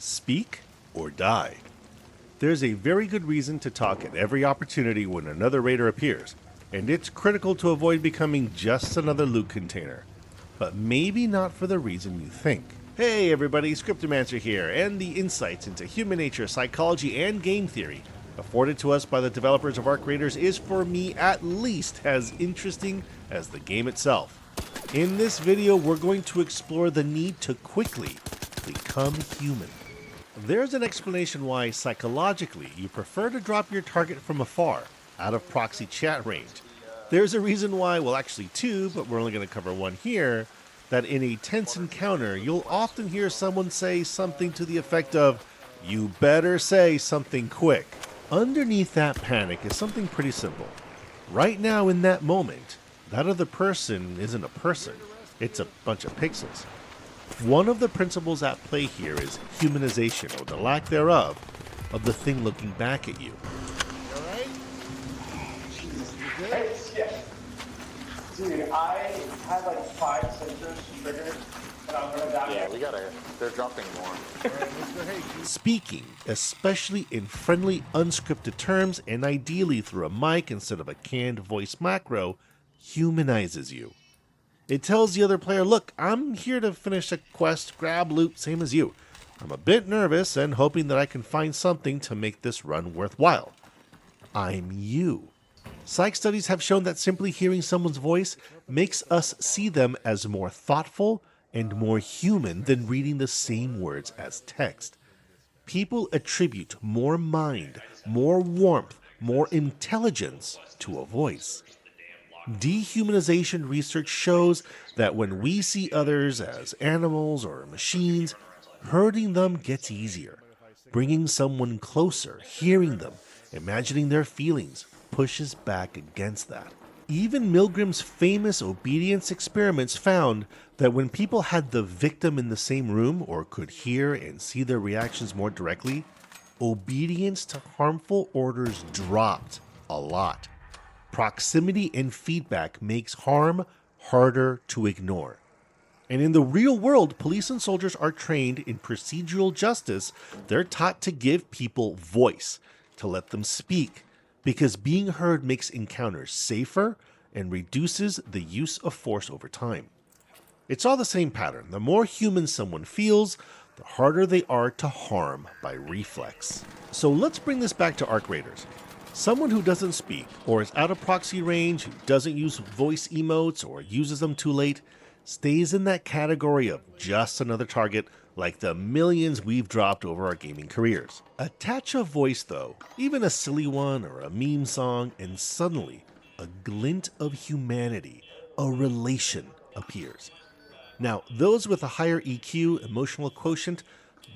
Speak or die. There's a very good reason to talk at every opportunity when another raider appears, and it's critical to avoid becoming just another loot container. But maybe not for the reason you think. Hey everybody, Scriptomancer here, and the insights into human nature, psychology, and game theory afforded to us by the developers of Arc Raiders is for me at least as interesting as the game itself. In this video, we're going to explore the need to quickly become human. There's an explanation why, psychologically, you prefer to drop your target from afar, out of proxy chat range. There's a reason why, well actually two, but we're only going to cover one here, that in a tense encounter, you'll often hear someone say something to the effect of, "You better say something quick." Underneath that panic is something pretty simple. Right now in that moment, that other person isn't a person, it's a bunch of pixels. One of the principles at play here is humanization, or the lack thereof, of the thing looking back at you. Alright? Hey, yeah. Dude, I had like 5 sensors triggered, and I'm gonna die. Yeah, they're dropping more. Alright, let's go. Hey, Speaking, especially in friendly, unscripted terms, and ideally through a mic instead of a canned voice macro, humanizes you. It tells the other player, look, I'm here to finish a quest, grab loot, same as you. I'm a bit nervous and hoping that I can find something to make this run worthwhile. I'm you. Psych studies have shown that simply hearing someone's voice makes us see them as more thoughtful and more human than reading the same words as text. People attribute more mind, more warmth, more intelligence to a voice. Dehumanization research shows that when we see others as animals or machines, hurting them gets easier. Bringing someone closer, hearing them, imagining their feelings, pushes back against that. Even Milgram's famous obedience experiments found that when people had the victim in the same room or could hear and see their reactions more directly, obedience to harmful orders dropped a lot. Proximity and feedback makes harm harder to ignore. And in the real world, police and soldiers are trained in procedural justice. They're taught to give people voice, to let them speak, because being heard makes encounters safer and reduces the use of force over time. It's all the same pattern. The more human someone feels, the harder they are to harm by reflex. So let's bring this back to Arc Raiders. Someone who doesn't speak, or is out of proxy range, who doesn't use voice emotes, or uses them too late, stays in that category of just another target like the millions we've dropped over our gaming careers. Attach a voice though, even a silly one or a meme song, and suddenly a glint of humanity, a relation appears. Now, those with a higher EQ, emotional quotient,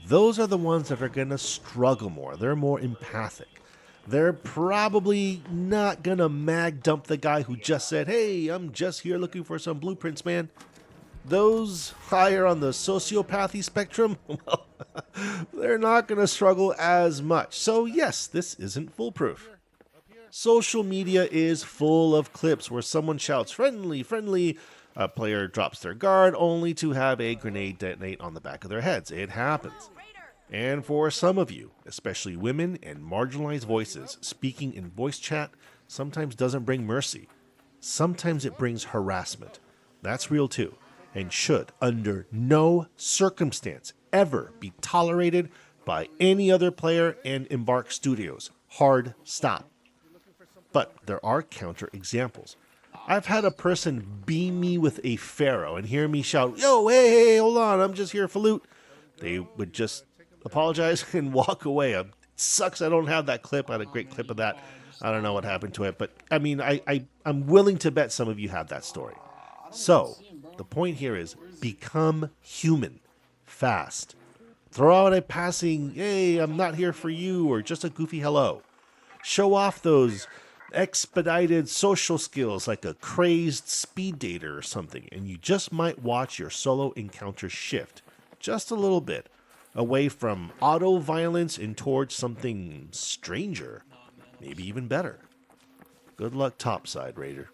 those are the ones that are going to struggle more. They're more empathic. They're probably not going to mag dump the guy who just said, "Hey, I'm just here looking for some blueprints, man." Those higher on the sociopathy spectrum, well, they're not going to struggle as much. So yes, this isn't foolproof. Social media is full of clips where someone shouts, "Friendly, friendly," a player drops their guard only to have a grenade detonate on the back of their heads. It happens. And for some of you, especially women and marginalized voices, speaking in voice chat sometimes doesn't bring mercy. Sometimes it brings harassment. That's real too, and should, under no circumstance, ever be tolerated by any other player and Embark Studios. Hard stop. But there are counter examples. I've had a person beam me with a pharaoh and hear me shout, "Yo, hey, hold on, I'm just here for loot." They would just apologize and walk away. It sucks I don't have that clip. I had a great clip of that. I don't know what happened to it, but I mean, I'm willing to bet some of you have that story. So the point here is become human fast. Throw out a passing, "Hey, I'm not here for you," or just a goofy hello. Show off those expedited social skills like a crazed speed dater or something, and you just might watch your solo encounter shift just a little bit away from auto violence and towards something stranger, maybe even better. Good luck topside, Raider.